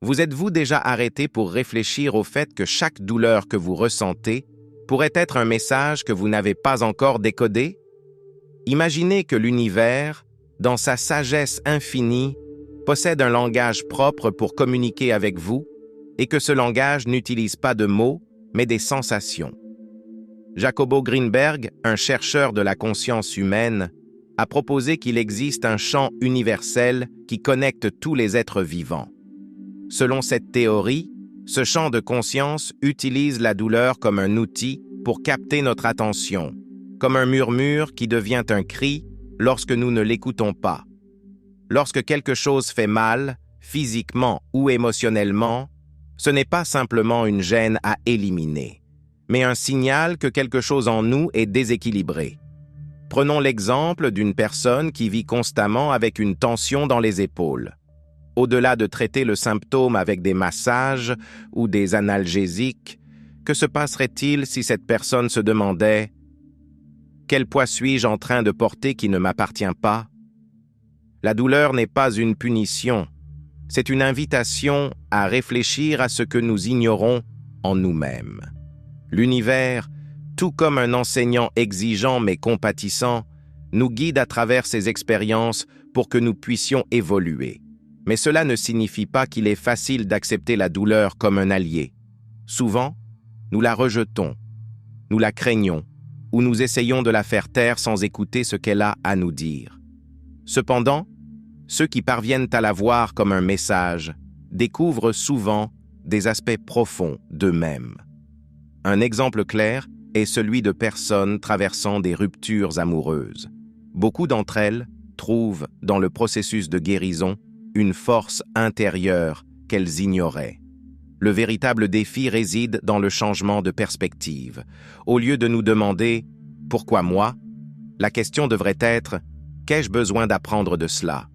Vous êtes-vous déjà arrêté pour réfléchir au fait que chaque douleur que vous ressentez pourrait être un message que vous n'avez pas encore décodé? Imaginez que l'univers, dans sa sagesse infinie, possède un langage propre pour communiquer avec vous et que ce langage n'utilise pas de mots, mais des sensations. Jacobo Greenberg, un chercheur de la conscience humaine, a proposé qu'il existe un champ universel qui connecte tous les êtres vivants. Selon cette théorie, ce champ de conscience utilise la douleur comme un outil pour capter notre attention, comme un murmure qui devient un cri lorsque nous ne l'écoutons pas. Lorsque quelque chose fait mal, physiquement ou émotionnellement, ce n'est pas simplement une gêne à éliminer, mais un signal que quelque chose en nous est déséquilibré. Prenons l'exemple d'une personne qui vit constamment avec une tension dans les épaules. Au-delà de traiter le symptôme avec des massages ou des analgésiques, que se passerait-il si cette personne se demandait « Quel poids suis-je en train de porter qui ne m'appartient pas ?» La douleur n'est pas une punition, c'est une invitation à réfléchir à ce que nous ignorons en nous-mêmes. L'univers, tout comme un enseignant exigeant mais compatissant, nous guide à travers ses expériences pour que nous puissions évoluer. Mais cela ne signifie pas qu'il est facile d'accepter la douleur comme un allié. Souvent, nous la rejetons, nous la craignons, ou nous essayons de la faire taire sans écouter ce qu'elle a à nous dire. Cependant, ceux qui parviennent à la voir comme un message découvrent souvent des aspects profonds d'eux-mêmes. Un exemple clair est celui de personnes traversant des ruptures amoureuses. Beaucoup d'entre elles trouvent, dans le processus de guérison, une force intérieure qu'elles ignoraient. Le véritable défi réside dans le changement de perspective. Au lieu de nous demander « Pourquoi moi ?», la question devrait être « Qu'ai-je besoin d'apprendre de cela ?»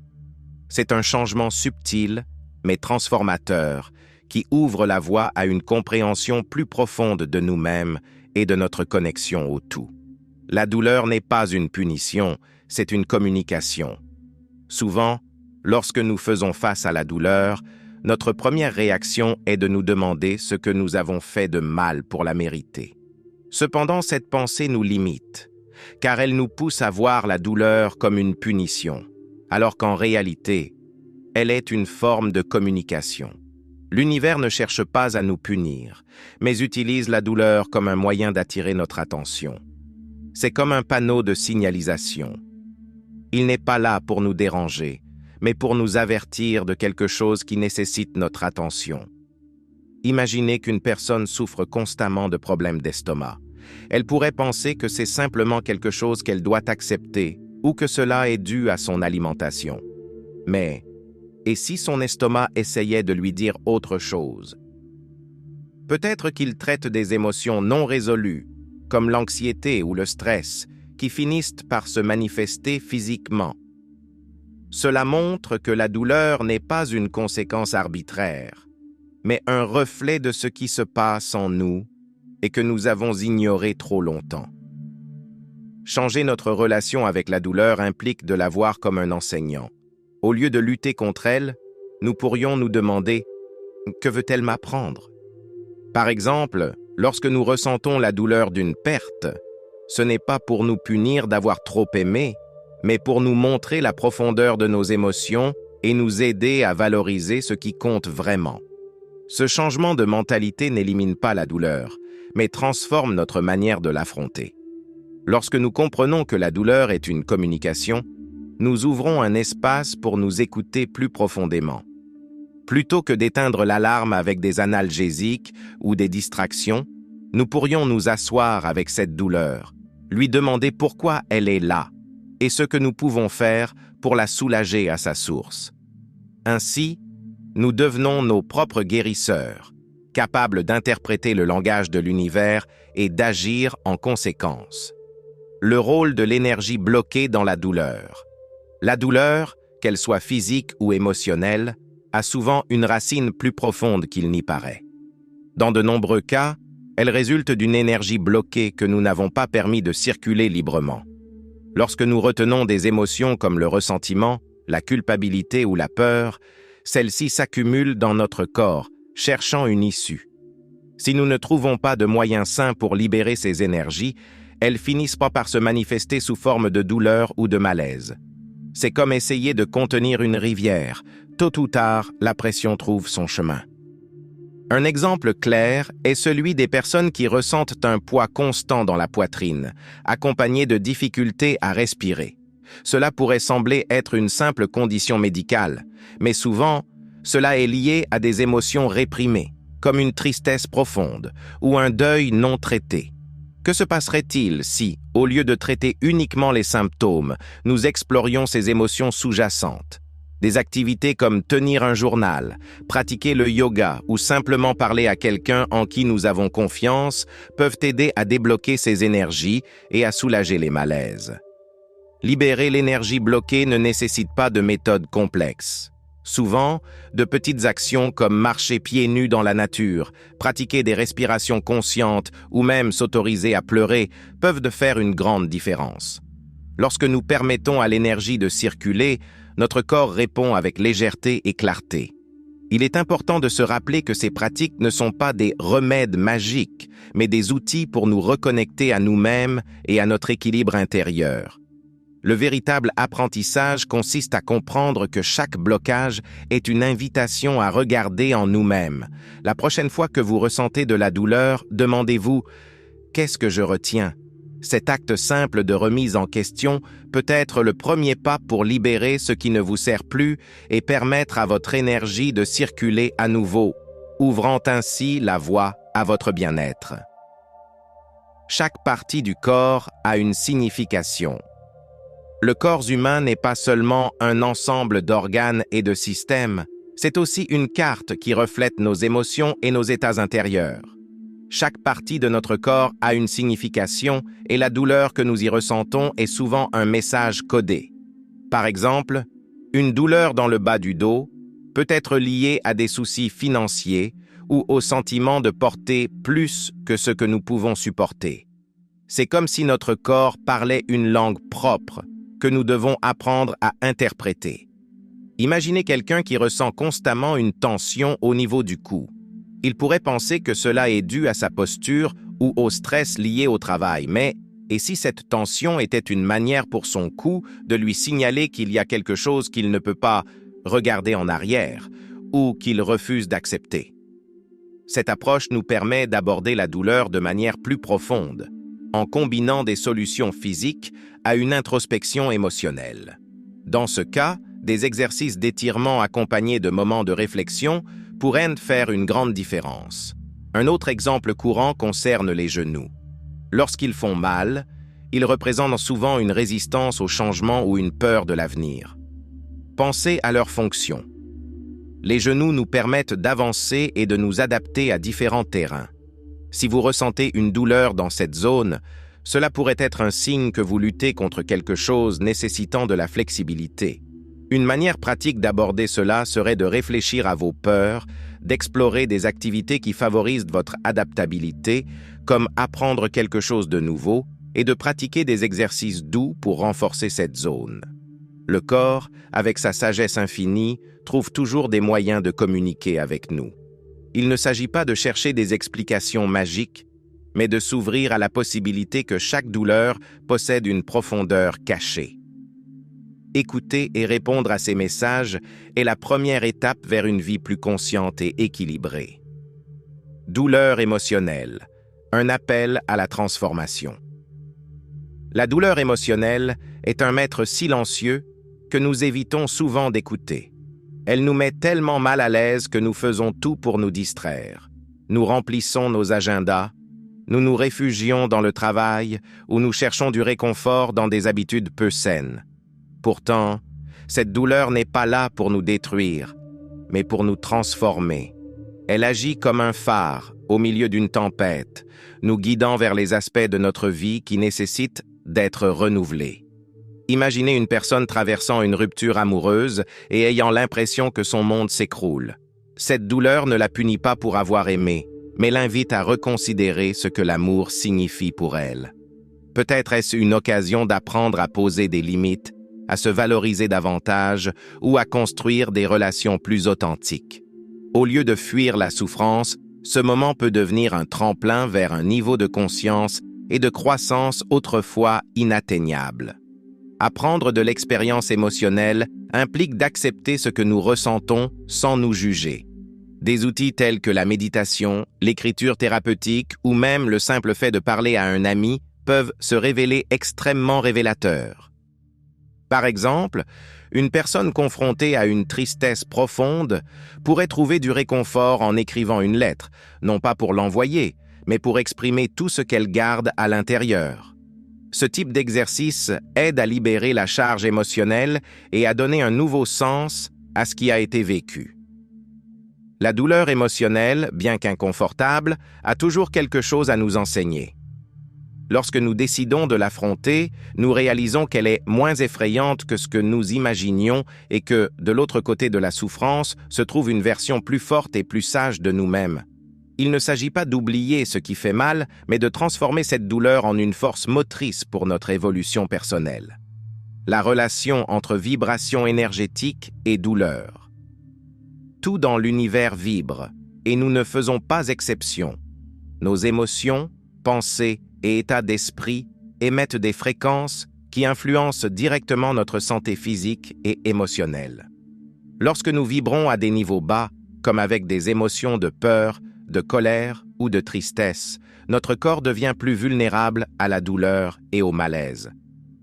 C'est un changement subtil, mais transformateur, qui ouvre la voie à une compréhension plus profonde de nous-mêmes et de notre connexion au tout. La douleur n'est pas une punition, c'est une communication. Souvent, lorsque nous faisons face à la douleur, notre première réaction est de nous demander ce que nous avons fait de mal pour la mériter. Cependant, cette pensée nous limite, car elle nous pousse à voir la douleur comme une punition, alors qu'en réalité, elle est une forme de communication. L'univers ne cherche pas à nous punir, mais utilise la douleur comme un moyen d'attirer notre attention. C'est comme un panneau de signalisation. Il n'est pas là pour nous déranger, mais pour nous avertir de quelque chose qui nécessite notre attention. Imaginez qu'une personne souffre constamment de problèmes d'estomac. Elle pourrait penser que c'est simplement quelque chose qu'elle doit accepter ou que cela est dû à son alimentation. Mais, et si son estomac essayait de lui dire autre chose? Peut-être qu'il traite des émotions non résolues, comme l'anxiété ou le stress, qui finissent par se manifester physiquement. Cela montre que la douleur n'est pas une conséquence arbitraire, mais un reflet de ce qui se passe en nous et que nous avons ignoré trop longtemps. Changer notre relation avec la douleur implique de la voir comme un enseignant. Au lieu de lutter contre elle, nous pourrions nous demander « Que veut-elle m'apprendre ?» Par exemple, lorsque nous ressentons la douleur d'une perte, ce n'est pas pour nous punir d'avoir trop aimé, mais pour nous montrer la profondeur de nos émotions et nous aider à valoriser ce qui compte vraiment. Ce changement de mentalité n'élimine pas la douleur, mais transforme notre manière de l'affronter. Lorsque nous comprenons que la douleur est une communication, nous ouvrons un espace pour nous écouter plus profondément. Plutôt que d'éteindre l'alarme avec des analgésiques ou des distractions, nous pourrions nous asseoir avec cette douleur, lui demander pourquoi elle est là et ce que nous pouvons faire pour la soulager à sa source. Ainsi, nous devenons nos propres guérisseurs, capables d'interpréter le langage de l'univers et d'agir en conséquence. Le rôle de l'énergie bloquée dans la douleur. La douleur, qu'elle soit physique ou émotionnelle, a souvent une racine plus profonde qu'il n'y paraît. Dans de nombreux cas, elle résulte d'une énergie bloquée que nous n'avons pas permis de circuler librement. Lorsque nous retenons des émotions comme le ressentiment, la culpabilité ou la peur, celles-ci s'accumulent dans notre corps, cherchant une issue. Si nous ne trouvons pas de moyens sains pour libérer ces énergies, elles finissent par se manifester sous forme de douleur ou de malaise. C'est comme essayer de contenir une rivière. Tôt ou tard, la pression trouve son chemin. Un exemple clair est celui des personnes qui ressentent un poids constant dans la poitrine, accompagné de difficultés à respirer. Cela pourrait sembler être une simple condition médicale, mais souvent, cela est lié à des émotions réprimées, comme une tristesse profonde ou un deuil non traité. Que se passerait-il si, au lieu de traiter uniquement les symptômes, nous explorions ces émotions sous-jacentes? Des activités comme tenir un journal, pratiquer le yoga ou simplement parler à quelqu'un en qui nous avons confiance peuvent aider à débloquer ces énergies et à soulager les malaises. Libérer l'énergie bloquée ne nécessite pas de méthodes complexes. Souvent, de petites actions comme marcher pieds nus dans la nature, pratiquer des respirations conscientes ou même s'autoriser à pleurer peuvent faire une grande différence. Lorsque nous permettons à l'énergie de circuler, notre corps répond avec légèreté et clarté. Il est important de se rappeler que ces pratiques ne sont pas des remèdes magiques, mais des outils pour nous reconnecter à nous-mêmes et à notre équilibre intérieur. Le véritable apprentissage consiste à comprendre que chaque blocage est une invitation à regarder en nous-mêmes. La prochaine fois que vous ressentez de la douleur, demandez-vous « Qu'est-ce que je retiens ?» Cet acte simple de remise en question peut être le premier pas pour libérer ce qui ne vous sert plus et permettre à votre énergie de circuler à nouveau, ouvrant ainsi la voie à votre bien-être. Chaque partie du corps a une signification. Le corps humain n'est pas seulement un ensemble d'organes et de systèmes, c'est aussi une carte qui reflète nos émotions et nos états intérieurs. Chaque partie de notre corps a une signification et la douleur que nous y ressentons est souvent un message codé. Par exemple, une douleur dans le bas du dos peut être liée à des soucis financiers ou au sentiment de porter plus que ce que nous pouvons supporter. C'est comme si notre corps parlait une langue propre que nous devons apprendre à interpréter. Imaginez quelqu'un qui ressent constamment une tension au niveau du cou. Il pourrait penser que cela est dû à sa posture ou au stress lié au travail, mais et si cette tension était une manière pour son cou de lui signaler qu'il y a quelque chose qu'il ne peut pas regarder en arrière ou qu'il refuse d'accepter? Cette approche nous permet d'aborder la douleur de manière plus profonde, en combinant des solutions physiques à une introspection émotionnelle. Dans ce cas, des exercices d'étirement accompagnés de moments de réflexion pourraient faire une grande différence. Un autre exemple courant concerne les genoux. Lorsqu'ils font mal, ils représentent souvent une résistance au changement ou une peur de l'avenir. Pensez à leur fonction. Les genoux nous permettent d'avancer et de nous adapter à différents terrains. Si vous ressentez une douleur dans cette zone, cela pourrait être un signe que vous luttez contre quelque chose nécessitant de la flexibilité. Une manière pratique d'aborder cela serait de réfléchir à vos peurs, d'explorer des activités qui favorisent votre adaptabilité, comme apprendre quelque chose de nouveau, et de pratiquer des exercices doux pour renforcer cette zone. Le corps, avec sa sagesse infinie, trouve toujours des moyens de communiquer avec nous. Il ne s'agit pas de chercher des explications magiques, mais de s'ouvrir à la possibilité que chaque douleur possède une profondeur cachée. Écouter et répondre à ces messages est la première étape vers une vie plus consciente et équilibrée. Douleur émotionnelle, un appel à la transformation. La douleur émotionnelle est un maître silencieux que nous évitons souvent d'écouter. Elle nous met tellement mal à l'aise que nous faisons tout pour nous distraire. Nous remplissons nos agendas, nous nous réfugions dans le travail ou nous cherchons du réconfort dans des habitudes peu saines. Pourtant, cette douleur n'est pas là pour nous détruire, mais pour nous transformer. Elle agit comme un phare au milieu d'une tempête, nous guidant vers les aspects de notre vie qui nécessitent d'être renouvelés. Imaginez une personne traversant une rupture amoureuse et ayant l'impression que son monde s'écroule. Cette douleur ne la punit pas pour avoir aimé, mais l'invite à reconsidérer ce que l'amour signifie pour elle. Peut-être est-ce une occasion d'apprendre à poser des limites, à se valoriser davantage ou à construire des relations plus authentiques. Au lieu de fuir la souffrance, ce moment peut devenir un tremplin vers un niveau de conscience et de croissance autrefois inatteignable. Apprendre de l'expérience émotionnelle implique d'accepter ce que nous ressentons sans nous juger. Des outils tels que la méditation, l'écriture thérapeutique ou même le simple fait de parler à un ami peuvent se révéler extrêmement révélateurs. Par exemple, une personne confrontée à une tristesse profonde pourrait trouver du réconfort en écrivant une lettre, non pas pour l'envoyer, mais pour exprimer tout ce qu'elle garde à l'intérieur. Ce type d'exercice aide à libérer la charge émotionnelle et à donner un nouveau sens à ce qui a été vécu. La douleur émotionnelle, bien qu'inconfortable, a toujours quelque chose à nous enseigner. Lorsque nous décidons de l'affronter, nous réalisons qu'elle est moins effrayante que ce que nous imaginions et que, de l'autre côté de la souffrance, se trouve une version plus forte et plus sage de nous-mêmes. Il ne s'agit pas d'oublier ce qui fait mal, mais de transformer cette douleur en une force motrice pour notre évolution personnelle. La relation entre vibration énergétique et douleur. Tout dans l'univers vibre, et nous ne faisons pas exception. Nos émotions, pensées et états d'esprit émettent des fréquences qui influencent directement notre santé physique et émotionnelle. Lorsque nous vibrons à des niveaux bas, comme avec des émotions de peur, de colère ou de tristesse, notre corps devient plus vulnérable à la douleur et au malaise.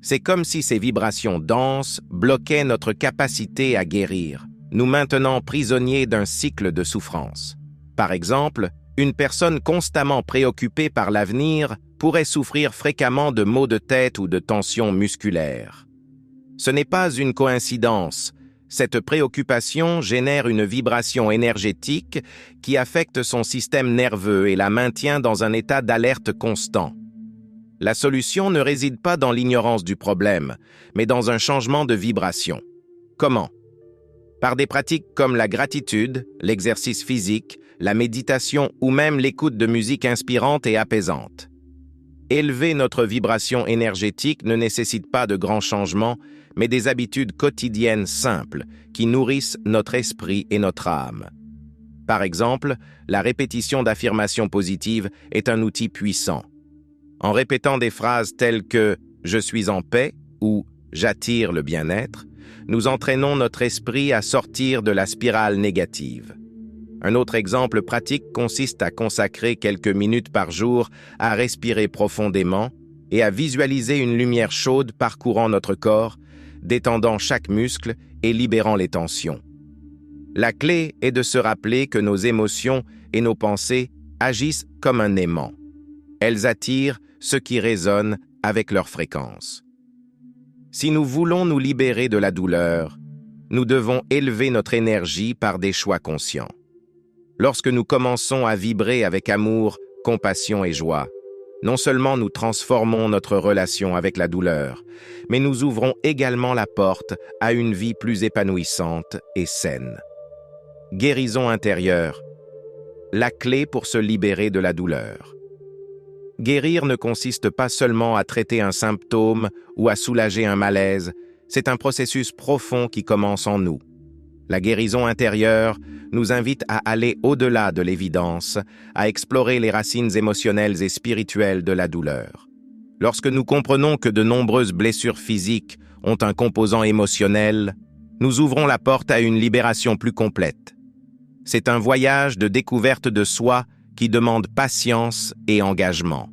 C'est comme si ces vibrations denses bloquaient notre capacité à guérir, nous maintenant prisonniers d'un cycle de souffrance. Par exemple, une personne constamment préoccupée par l'avenir pourrait souffrir fréquemment de maux de tête ou de tensions musculaires. Ce n'est pas une coïncidence. Cette préoccupation génère une vibration énergétique qui affecte son système nerveux et la maintient dans un état d'alerte constant. La solution ne réside pas dans l'ignorance du problème, mais dans un changement de vibration. Comment? Par des pratiques comme la gratitude, l'exercice physique, la méditation ou même l'écoute de musique inspirante et apaisante. Élever notre vibration énergétique ne nécessite pas de grands changements, mais des habitudes quotidiennes simples qui nourrissent notre esprit et notre âme. Par exemple, la répétition d'affirmations positives est un outil puissant. En répétant des phrases telles que « je suis en paix » ou « j'attire le bien-être », nous entraînons notre esprit à sortir de la spirale négative. Un autre exemple pratique consiste à consacrer quelques minutes par jour à respirer profondément et à visualiser une lumière chaude parcourant notre corps, détendant chaque muscle et libérant les tensions. La clé est de se rappeler que nos émotions et nos pensées agissent comme un aimant. Elles attirent ce qui résonne avec leur fréquence. Si nous voulons nous libérer de la douleur, nous devons élever notre énergie par des choix conscients. Lorsque nous commençons à vibrer avec amour, compassion et joie, non seulement nous transformons notre relation avec la douleur, mais nous ouvrons également la porte à une vie plus épanouissante et saine. Guérison intérieure, la clé pour se libérer de la douleur. Guérir ne consiste pas seulement à traiter un symptôme ou à soulager un malaise, c'est un processus profond qui commence en nous. La guérison intérieure nous invite à aller au-delà de l'évidence, à explorer les racines émotionnelles et spirituelles de la douleur. Lorsque nous comprenons que de nombreuses blessures physiques ont un composant émotionnel, nous ouvrons la porte à une libération plus complète. C'est un voyage de découverte de soi qui demande patience et engagement.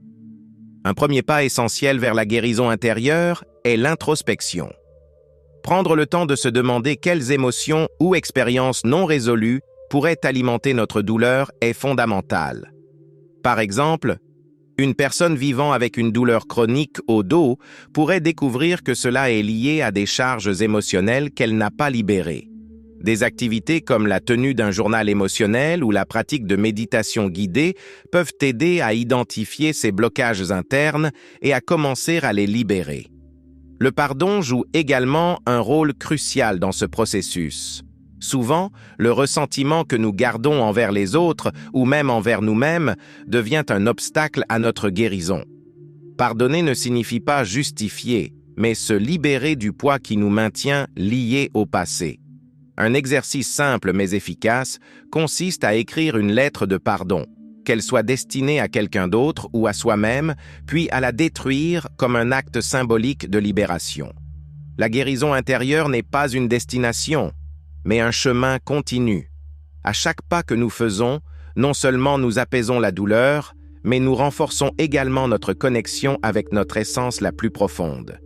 Un premier pas essentiel vers la guérison intérieure est l'introspection. Prendre le temps de se demander quelles émotions ou expériences non résolues pourraient alimenter notre douleur est fondamental. Par exemple, une personne vivant avec une douleur chronique au dos pourrait découvrir que cela est lié à des charges émotionnelles qu'elle n'a pas libérées. Des activités comme la tenue d'un journal émotionnel ou la pratique de méditation guidée peuvent aider à identifier ces blocages internes et à commencer à les libérer. Le pardon joue également un rôle crucial dans ce processus. Souvent, le ressentiment que nous gardons envers les autres ou même envers nous-mêmes devient un obstacle à notre guérison. Pardonner ne signifie pas justifier, mais se libérer du poids qui nous maintient liés au passé. Un exercice simple mais efficace consiste à écrire une lettre de pardon, qu'elle soit destinée à quelqu'un d'autre ou à soi-même, puis à la détruire comme un acte symbolique de libération. La guérison intérieure n'est pas une destination, mais un chemin continu. À chaque pas que nous faisons, non seulement nous apaisons la douleur, mais nous renforçons également notre connexion avec notre essence la plus profonde.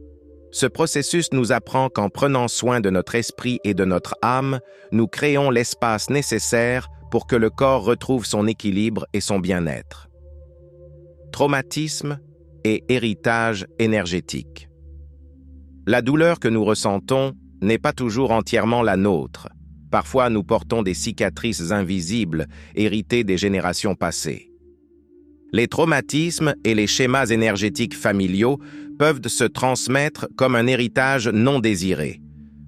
Ce processus nous apprend qu'en prenant soin de notre esprit et de notre âme, nous créons l'espace nécessaire pour que le corps retrouve son équilibre et son bien-être. Traumatisme et héritage énergétique. La douleur que nous ressentons n'est pas toujours entièrement la nôtre. Parfois, nous portons des cicatrices invisibles héritées des générations passées. Les traumatismes et les schémas énergétiques familiaux peuvent se transmettre comme un héritage non désiré.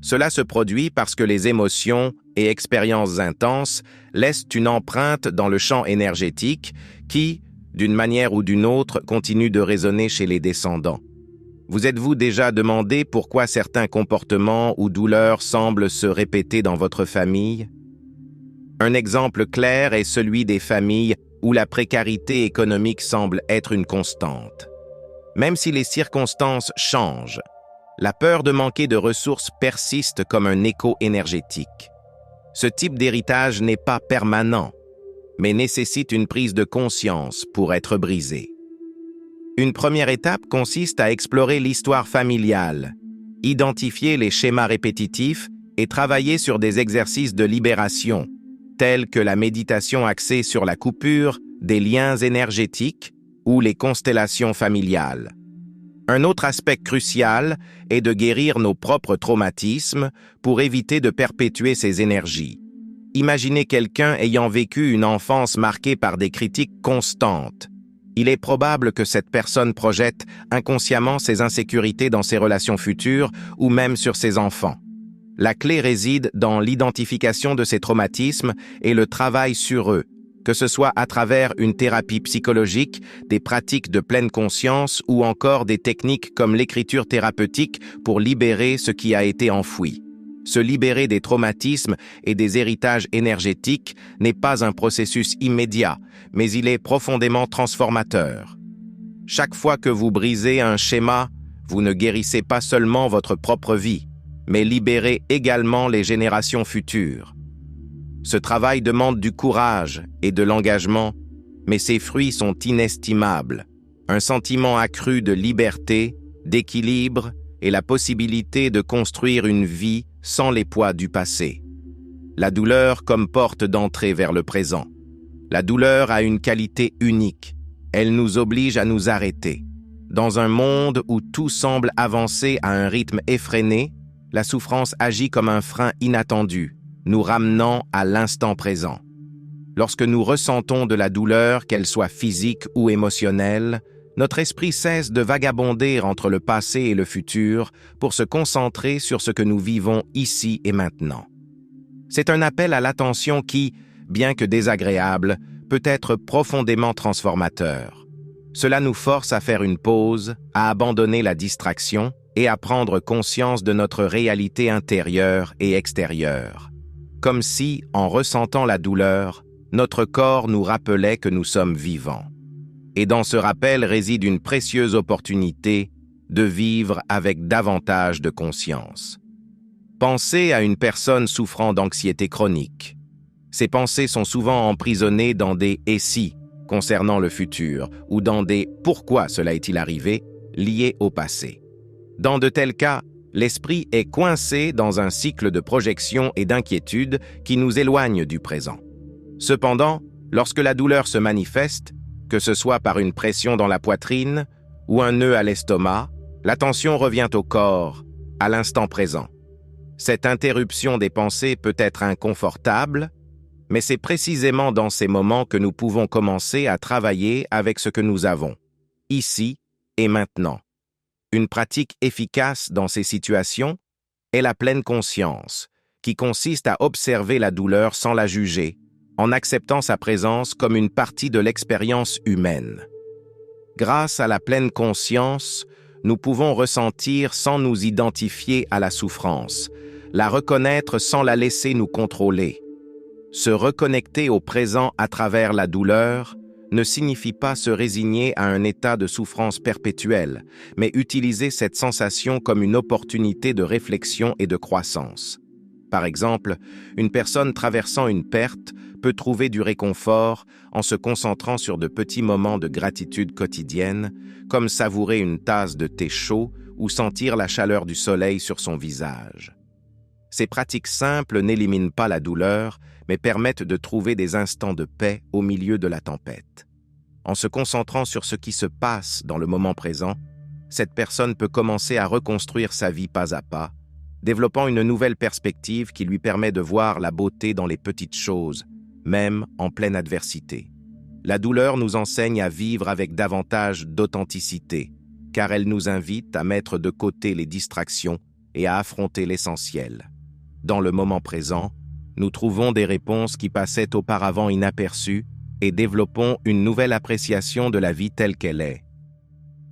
Cela se produit parce que les émotions et expériences intenses laissent une empreinte dans le champ énergétique qui, d'une manière ou d'une autre, continue de résonner chez les descendants. Vous êtes-vous déjà demandé pourquoi certains comportements ou douleurs semblent se répéter dans votre famille? Un exemple clair est celui des familles où la précarité économique semble être une constante. Même si les circonstances changent, la peur de manquer de ressources persiste comme un écho énergétique. Ce type d'héritage n'est pas permanent, mais nécessite une prise de conscience pour être brisé. Une première étape consiste à explorer l'histoire familiale, identifier les schémas répétitifs et travailler sur des exercices de libération, tels que la méditation axée sur la coupure des liens énergétiques ou les constellations familiales. Un autre aspect crucial est de guérir nos propres traumatismes pour éviter de perpétuer ces énergies. Imaginez quelqu'un ayant vécu une enfance marquée par des critiques constantes. Il est probable que cette personne projette inconsciemment ses insécurités dans ses relations futures ou même sur ses enfants. La clé réside dans l'identification de ces traumatismes et le travail sur eux, que ce soit à travers une thérapie psychologique, des pratiques de pleine conscience ou encore des techniques comme l'écriture thérapeutique pour libérer ce qui a été enfoui. Se libérer des traumatismes et des héritages énergétiques n'est pas un processus immédiat, mais il est profondément transformateur. Chaque fois que vous brisez un schéma, vous ne guérissez pas seulement votre propre vie, mais libérez également les générations futures. Ce travail demande du courage et de l'engagement, mais ses fruits sont inestimables. Un sentiment accru de liberté, d'équilibre et la possibilité de construire une vie sans les poids du passé. La douleur comme porte d'entrée vers le présent. La douleur a une qualité unique. Elle nous oblige à nous arrêter. Dans un monde où tout semble avancer à un rythme effréné, la souffrance agit comme un frein inattendu, nous ramenant à l'instant présent. Lorsque nous ressentons de la douleur, qu'elle soit physique ou émotionnelle, notre esprit cesse de vagabonder entre le passé et le futur pour se concentrer sur ce que nous vivons ici et maintenant. C'est un appel à l'attention qui, bien que désagréable, peut être profondément transformateur. Cela nous force à faire une pause, à abandonner la distraction et à prendre conscience de notre réalité intérieure et extérieure. Comme si, en ressentant la douleur, notre corps nous rappelait que nous sommes vivants. Et dans ce rappel réside une précieuse opportunité de vivre avec davantage de conscience. Pensez à une personne souffrant d'anxiété chronique. Ces pensées sont souvent emprisonnées dans des « et si » concernant le futur ou dans des « pourquoi cela est-il arrivé » liés au passé. Dans de tels cas, l'esprit est coincé dans un cycle de projection et d'inquiétude qui nous éloigne du présent. Cependant, lorsque la douleur se manifeste, que ce soit par une pression dans la poitrine ou un nœud à l'estomac, l'attention revient au corps, à l'instant présent. Cette interruption des pensées peut être inconfortable, mais c'est précisément dans ces moments que nous pouvons commencer à travailler avec ce que nous avons, ici et maintenant. Une pratique efficace dans ces situations est la pleine conscience, qui consiste à observer la douleur sans la juger, en acceptant sa présence comme une partie de l'expérience humaine. Grâce à la pleine conscience, nous pouvons ressentir sans nous identifier à la souffrance, la reconnaître sans la laisser nous contrôler. Se reconnecter au présent à travers la douleur ne signifie pas se résigner à un état de souffrance perpétuelle, mais utiliser cette sensation comme une opportunité de réflexion et de croissance. Par exemple, une personne traversant une perte peut trouver du réconfort en se concentrant sur de petits moments de gratitude quotidienne, comme savourer une tasse de thé chaud ou sentir la chaleur du soleil sur son visage. Ces pratiques simples n'éliminent pas la douleur, mais permettent de trouver des instants de paix au milieu de la tempête. En se concentrant sur ce qui se passe dans le moment présent, cette personne peut commencer à reconstruire sa vie pas à pas, développant une nouvelle perspective qui lui permet de voir la beauté dans les petites choses, même en pleine adversité. La douleur nous enseigne à vivre avec davantage d'authenticité, car elle nous invite à mettre de côté les distractions et à affronter l'essentiel. Dans le moment présent, nous trouvons des réponses qui passaient auparavant inaperçues et développons une nouvelle appréciation de la vie telle qu'elle est.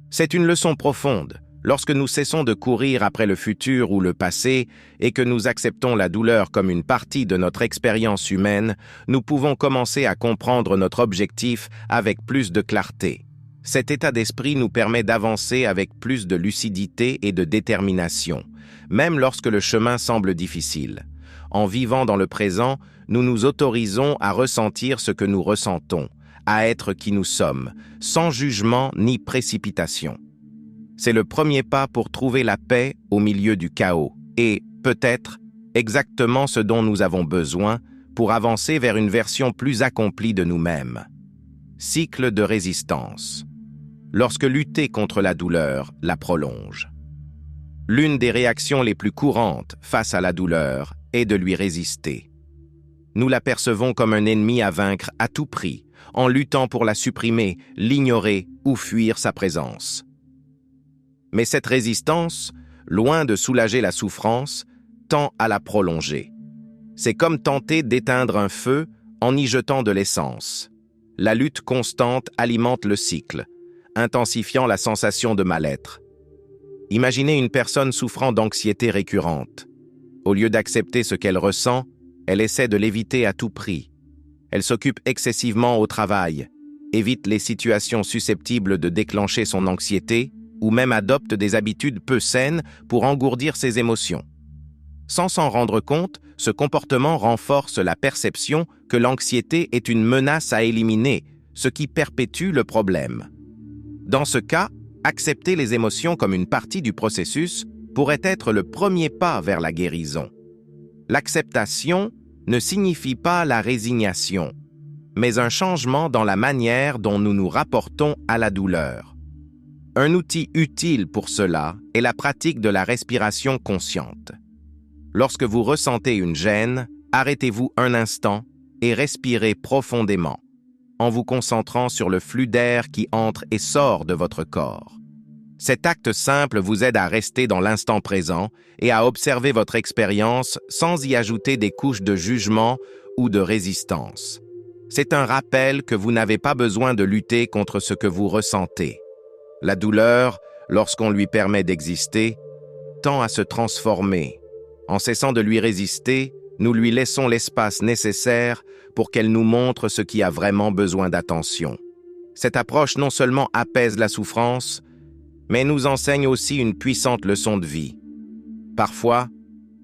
C'est une leçon profonde. Lorsque nous cessons de courir après le futur ou le passé et que nous acceptons la douleur comme une partie de notre expérience humaine, nous pouvons commencer à comprendre notre objectif avec plus de clarté. Cet état d'esprit nous permet d'avancer avec plus de lucidité et de détermination, même lorsque le chemin semble difficile. En vivant dans le présent, nous nous autorisons à ressentir ce que nous ressentons, à être qui nous sommes, sans jugement ni précipitation. C'est le premier pas pour trouver la paix au milieu du chaos et, peut-être, exactement ce dont nous avons besoin pour avancer vers une version plus accomplie de nous-mêmes. Cycle de résistance. Lorsque lutter contre la douleur la prolonge. L'une des réactions les plus courantes face à la douleur est de lui résister. Nous la percevons comme un ennemi à vaincre à tout prix, en luttant pour la supprimer, l'ignorer ou fuir sa présence. Mais cette résistance, loin de soulager la souffrance, tend à la prolonger. C'est comme tenter d'éteindre un feu en y jetant de l'essence. La lutte constante alimente le cycle, intensifiant la sensation de mal-être. Imaginez une personne souffrant d'anxiété récurrente. Au lieu d'accepter ce qu'elle ressent, elle essaie de l'éviter à tout prix. Elle s'occupe excessivement au travail, évite les situations susceptibles de déclencher son anxiété ou même adopte des habitudes peu saines pour engourdir ses émotions. Sans s'en rendre compte, ce comportement renforce la perception que l'anxiété est une menace à éliminer, ce qui perpétue le problème. Dans ce cas, accepter les émotions comme une partie du processus pourrait être le premier pas vers la guérison. L'acceptation ne signifie pas la résignation, mais un changement dans la manière dont nous nous rapportons à la douleur. Un outil utile pour cela est la pratique de la respiration consciente. Lorsque vous ressentez une gêne, arrêtez-vous un instant et respirez profondément, en vous concentrant sur le flux d'air qui entre et sort de votre corps. Cet acte simple vous aide à rester dans l'instant présent et à observer votre expérience sans y ajouter des couches de jugement ou de résistance. C'est un rappel que vous n'avez pas besoin de lutter contre ce que vous ressentez. La douleur, lorsqu'on lui permet d'exister, tend à se transformer. En cessant de lui résister, nous lui laissons l'espace nécessaire pour qu'elle nous montre ce qui a vraiment besoin d'attention. Cette approche non seulement apaise la souffrance, mais nous enseigne aussi une puissante leçon de vie. Parfois,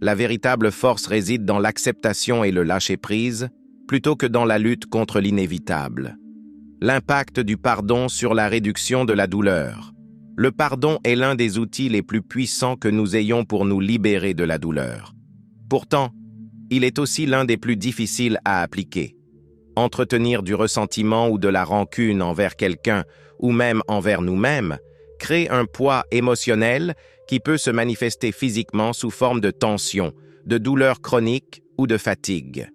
la véritable force réside dans l'acceptation et le lâcher-prise, plutôt que dans la lutte contre l'inévitable. L'impact du pardon sur la réduction de la douleur. Le pardon est l'un des outils les plus puissants que nous ayons pour nous libérer de la douleur. Pourtant, il est aussi l'un des plus difficiles à appliquer. Entretenir du ressentiment ou de la rancune envers quelqu'un, ou même envers nous-mêmes, crée un poids émotionnel qui peut se manifester physiquement sous forme de tension, de douleur chronique ou de fatigue.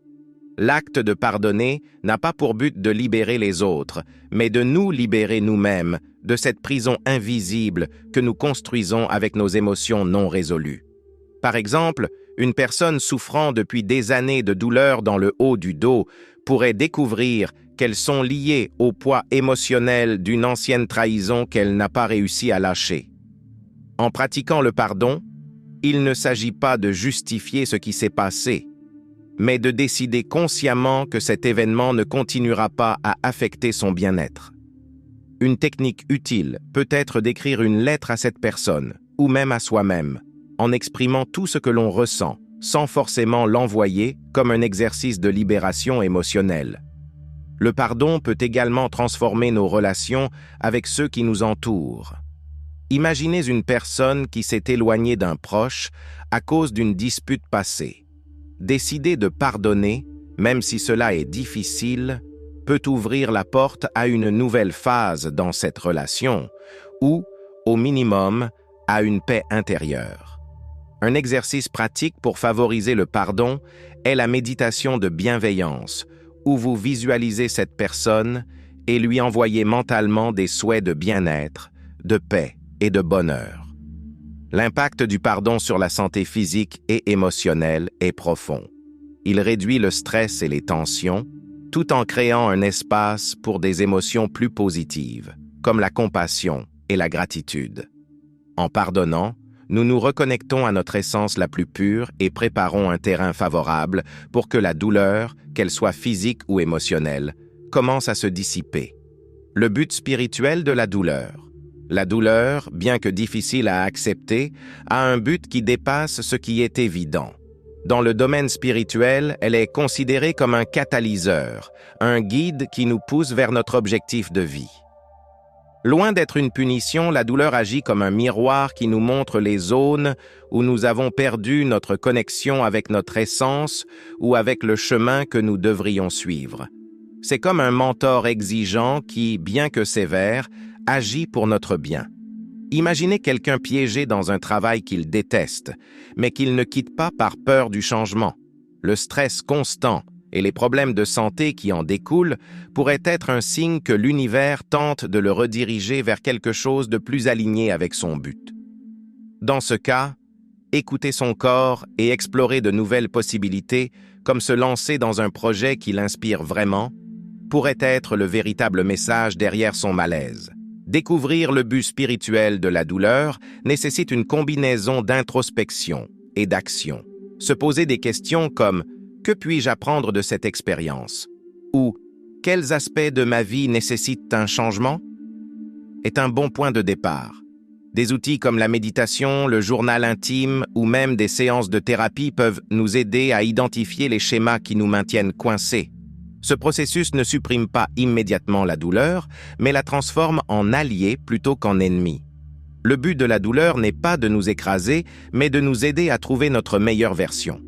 L'acte de pardonner n'a pas pour but de libérer les autres, mais de nous libérer nous-mêmes de cette prison invisible que nous construisons avec nos émotions non résolues. Par exemple, une personne souffrant depuis des années de douleurs dans le haut du dos pourrait découvrir qu'elles sont liées au poids émotionnel d'une ancienne trahison qu'elle n'a pas réussi à lâcher. En pratiquant le pardon, il ne s'agit pas de justifier ce qui s'est passé, mais de décider consciemment que cet événement ne continuera pas à affecter son bien-être. Une technique utile peut être d'écrire une lettre à cette personne, ou même à soi-même, en exprimant tout ce que l'on ressent, sans forcément l'envoyer comme un exercice de libération émotionnelle. Le pardon peut également transformer nos relations avec ceux qui nous entourent. Imaginez une personne qui s'est éloignée d'un proche à cause d'une dispute passée. Décider de pardonner, même si cela est difficile, peut ouvrir la porte à une nouvelle phase dans cette relation, ou, au minimum, à une paix intérieure. Un exercice pratique pour favoriser le pardon est la méditation de bienveillance, où vous visualisez cette personne et lui envoyez mentalement des souhaits de bien-être, de paix et de bonheur. L'impact du pardon sur la santé physique et émotionnelle est profond. Il réduit le stress et les tensions, tout en créant un espace pour des émotions plus positives, comme la compassion et la gratitude. En pardonnant, nous nous reconnectons à notre essence la plus pure et préparons un terrain favorable pour que la douleur, qu'elle soit physique ou émotionnelle, commence à se dissiper. Le but spirituel de la douleur. La douleur, bien que difficile à accepter, a un but qui dépasse ce qui est évident. Dans le domaine spirituel, elle est considérée comme un catalyseur, un guide qui nous pousse vers notre objectif de vie. Loin d'être une punition, la douleur agit comme un miroir qui nous montre les zones où nous avons perdu notre connexion avec notre essence ou avec le chemin que nous devrions suivre. C'est comme un mentor exigeant qui, bien que sévère, agit pour notre bien. Imaginez quelqu'un piégé dans un travail qu'il déteste, mais qu'il ne quitte pas par peur du changement. Le stress constant et les problèmes de santé qui en découlent pourraient être un signe que l'univers tente de le rediriger vers quelque chose de plus aligné avec son but. Dans ce cas, écouter son corps et explorer de nouvelles possibilités, comme se lancer dans un projet qui l'inspire vraiment, pourrait être le véritable message derrière son malaise. Découvrir le but spirituel de la douleur nécessite une combinaison d'introspection et d'action. Se poser des questions comme « Que puis-je apprendre de cette expérience ?» ou « Quels aspects de ma vie nécessitent un changement ?» est un bon point de départ. Des outils comme la méditation, le journal intime ou même des séances de thérapie peuvent nous aider à identifier les schémas qui nous maintiennent coincés. Ce processus ne supprime pas immédiatement la douleur, mais la transforme en allié plutôt qu'en ennemi. Le but de la douleur n'est pas de nous écraser, mais de nous aider à trouver notre meilleure version.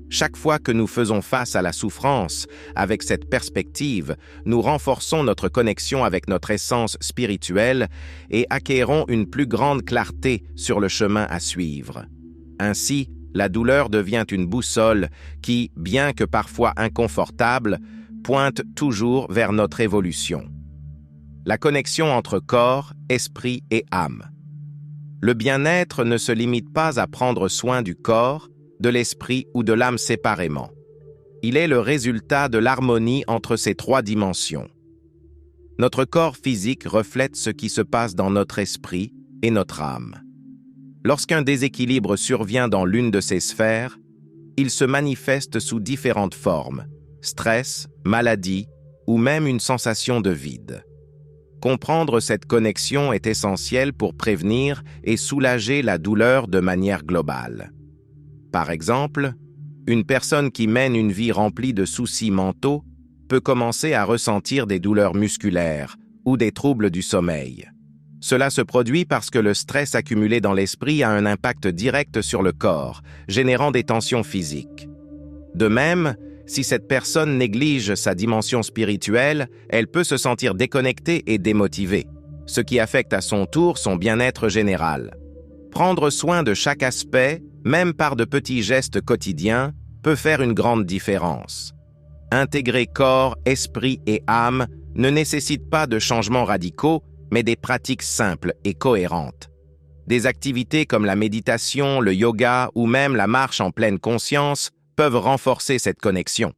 Chaque fois que nous faisons face à la souffrance, avec cette perspective, nous renforçons notre connexion avec notre essence spirituelle et acquérons une plus grande clarté sur le chemin à suivre. Ainsi, la douleur devient une boussole qui, bien que parfois inconfortable, pointe toujours vers notre évolution. La connexion entre corps, esprit et âme. Le bien-être ne se limite pas à prendre soin du corps, de l'esprit ou de l'âme séparément. Il est le résultat de l'harmonie entre ces trois dimensions. Notre corps physique reflète ce qui se passe dans notre esprit et notre âme. Lorsqu'un déséquilibre survient dans l'une de ces sphères, il se manifeste sous différentes formes, stress, maladie ou même une sensation de vide. Comprendre cette connexion est essentiel pour prévenir et soulager la douleur de manière globale. Par exemple, une personne qui mène une vie remplie de soucis mentaux peut commencer à ressentir des douleurs musculaires ou des troubles du sommeil. Cela se produit parce que le stress accumulé dans l'esprit a un impact direct sur le corps, générant des tensions physiques. De même, si cette personne néglige sa dimension spirituelle, elle peut se sentir déconnectée et démotivée, ce qui affecte à son tour son bien-être général. Prendre soin de chaque aspect, même par de petits gestes quotidiens, peut faire une grande différence. Intégrer corps, esprit et âme ne nécessite pas de changements radicaux, mais des pratiques simples et cohérentes. Des activités comme la méditation, le yoga ou même la marche en pleine conscience peuvent renforcer cette connexion.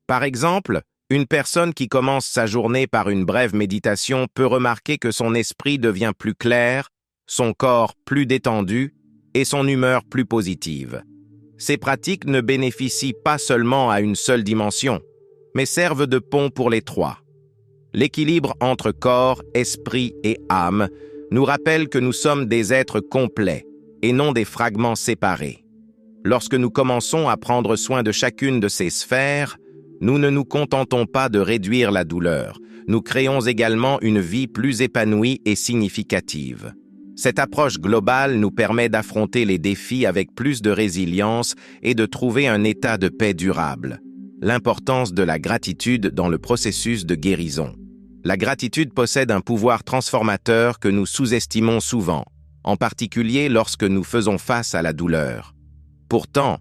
Par exemple, une personne qui commence sa journée par une brève méditation peut remarquer que son esprit devient plus clair, son corps plus détendu et son humeur plus positive. Ces pratiques ne bénéficient pas seulement à une seule dimension, mais servent de pont pour les trois. L'équilibre entre corps, esprit et âme nous rappelle que nous sommes des êtres complets et non des fragments séparés. Lorsque nous commençons à prendre soin de chacune de ces sphères, nous ne nous contentons pas de réduire la douleur, nous créons également une vie plus épanouie et significative. Cette approche globale nous permet d'affronter les défis avec plus de résilience et de trouver un état de paix durable. L'importance de la gratitude dans le processus de guérison. La gratitude possède un pouvoir transformateur que nous sous-estimons souvent, en particulier lorsque nous faisons face à la douleur. Pourtant,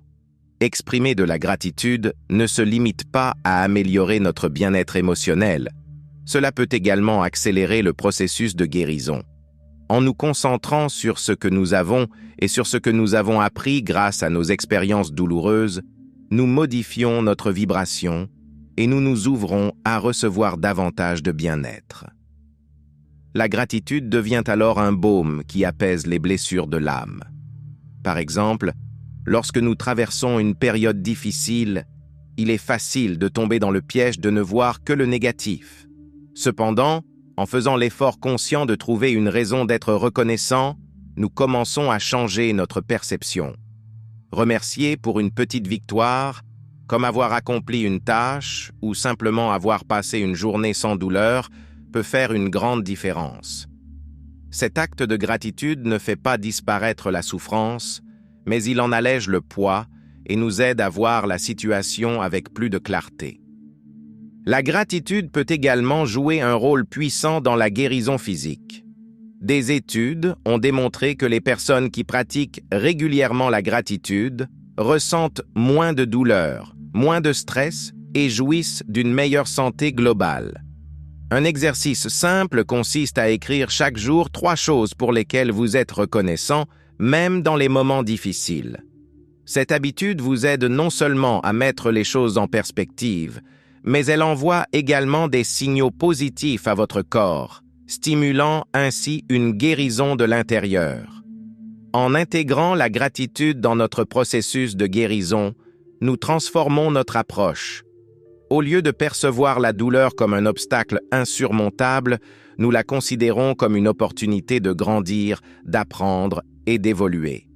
exprimer de la gratitude ne se limite pas à améliorer notre bien-être émotionnel. Cela peut également accélérer le processus de guérison. En nous concentrant sur ce que nous avons et sur ce que nous avons appris grâce à nos expériences douloureuses, nous modifions notre vibration et nous nous ouvrons à recevoir davantage de bien-être. La gratitude devient alors un baume qui apaise les blessures de l'âme. Par exemple, lorsque nous traversons une période difficile, il est facile de tomber dans le piège de ne voir que le négatif. Cependant, en faisant l'effort conscient de trouver une raison d'être reconnaissant, nous commençons à changer notre perception. Remercier pour une petite victoire, comme avoir accompli une tâche ou simplement avoir passé une journée sans douleur, peut faire une grande différence. Cet acte de gratitude ne fait pas disparaître la souffrance, mais il en allège le poids et nous aide à voir la situation avec plus de clarté. La gratitude peut également jouer un rôle puissant dans la guérison physique. Des études ont démontré que les personnes qui pratiquent régulièrement la gratitude ressentent moins de douleur, moins de stress et jouissent d'une meilleure santé globale. Un exercice simple consiste à écrire chaque jour 3 choses pour lesquelles vous êtes reconnaissant, même dans les moments difficiles. Cette habitude vous aide non seulement à mettre les choses en perspective, mais elle envoie également des signaux positifs à votre corps, stimulant ainsi une guérison de l'intérieur. En intégrant la gratitude dans notre processus de guérison, nous transformons notre approche. Au lieu de percevoir la douleur comme un obstacle insurmontable, nous la considérons comme une opportunité de grandir, d'apprendre et d'évoluer.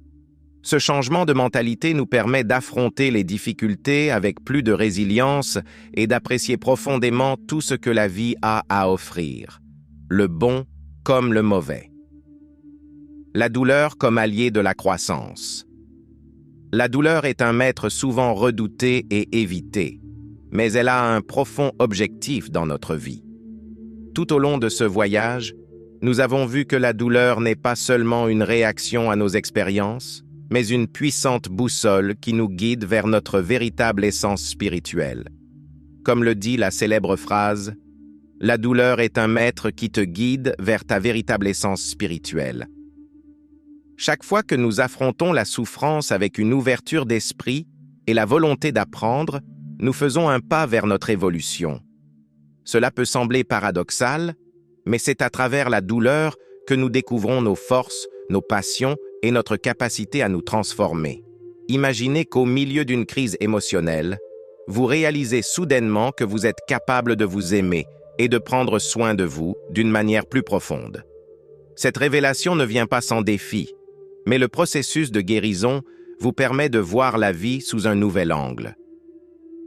Ce changement de mentalité nous permet d'affronter les difficultés avec plus de résilience et d'apprécier profondément tout ce que la vie a à offrir, le bon comme le mauvais. La douleur comme allié de la croissance. La douleur est un maître souvent redouté et évité, mais elle a un profond objectif dans notre vie. Tout au long de ce voyage, nous avons vu que la douleur n'est pas seulement une réaction à nos expériences, mais une puissante boussole qui nous guide vers notre véritable essence spirituelle. Comme le dit la célèbre phrase, « La douleur est un maître qui te guide vers ta véritable essence spirituelle ». Chaque fois que nous affrontons la souffrance avec une ouverture d'esprit et la volonté d'apprendre, nous faisons un pas vers notre évolution. Cela peut sembler paradoxal, mais c'est à travers la douleur que nous découvrons nos forces, nos passions et notre capacité à nous transformer. Imaginez qu'au milieu d'une crise émotionnelle, vous réalisez soudainement que vous êtes capable de vous aimer et de prendre soin de vous d'une manière plus profonde. Cette révélation ne vient pas sans défi, mais le processus de guérison vous permet de voir la vie sous un nouvel angle.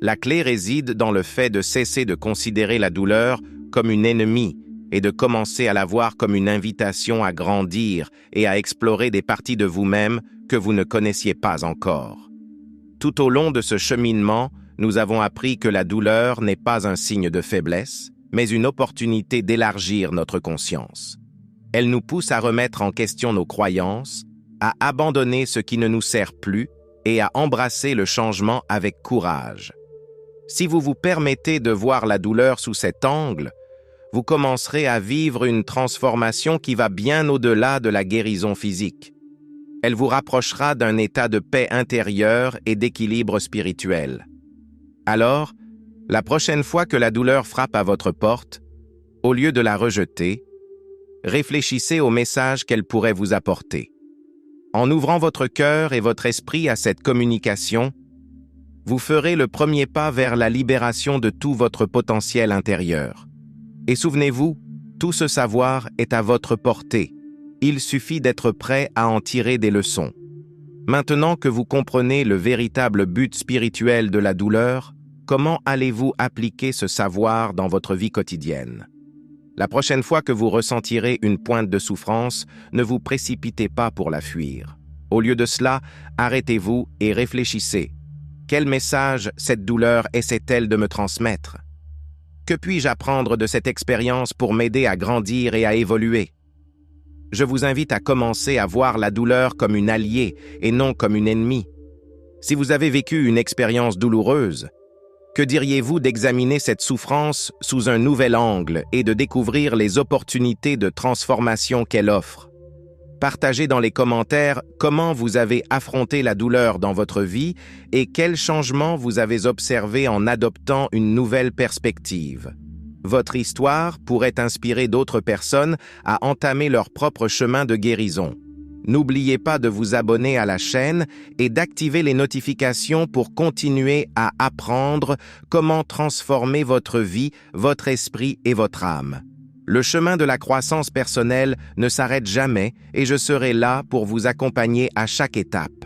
La clé réside dans le fait de cesser de considérer la douleur comme une ennemie et de commencer à la voir comme une invitation à grandir et à explorer des parties de vous-même que vous ne connaissiez pas encore. Tout au long de ce cheminement, nous avons appris que la douleur n'est pas un signe de faiblesse, mais une opportunité d'élargir notre conscience. Elle nous pousse à remettre en question nos croyances, à abandonner ce qui ne nous sert plus et à embrasser le changement avec courage. Si vous vous permettez de voir la douleur sous cet angle, vous commencerez à vivre une transformation qui va bien au-delà de la guérison physique. Elle vous rapprochera d'un état de paix intérieure et d'équilibre spirituel. Alors, la prochaine fois que la douleur frappe à votre porte, au lieu de la rejeter, Réfléchissez au message qu'elle pourrait vous apporter. En ouvrant votre cœur et votre esprit à cette communication, vous ferez le premier pas vers la libération de tout votre potentiel intérieur. Et souvenez-vous, tout ce savoir est à votre portée. Il suffit d'être prêt à en tirer des leçons. Maintenant que vous comprenez le véritable but spirituel de la douleur, comment allez-vous appliquer ce savoir dans votre vie quotidienne? La prochaine fois que vous ressentirez une pointe de souffrance, ne vous précipitez pas pour la fuir. Au lieu de cela, arrêtez-vous et réfléchissez. Quel message cette douleur essaie-t-elle de me transmettre? Que puis-je apprendre de cette expérience pour m'aider à grandir et à évoluer? Je vous invite à commencer à voir la douleur comme une alliée et non comme une ennemie. Si vous avez vécu une expérience douloureuse, que diriez-vous d'examiner cette souffrance sous un nouvel angle et de découvrir les opportunités de transformation qu'elle offre? Partagez dans les commentaires comment vous avez affronté la douleur dans votre vie et quels changements vous avez observés en adoptant une nouvelle perspective. Votre histoire pourrait inspirer d'autres personnes à entamer leur propre chemin de guérison. N'oubliez pas de vous abonner à la chaîne et d'activer les notifications pour continuer à apprendre comment transformer votre vie, votre esprit et votre âme. Le chemin de la croissance personnelle ne s'arrête jamais et je serai là pour vous accompagner à chaque étape.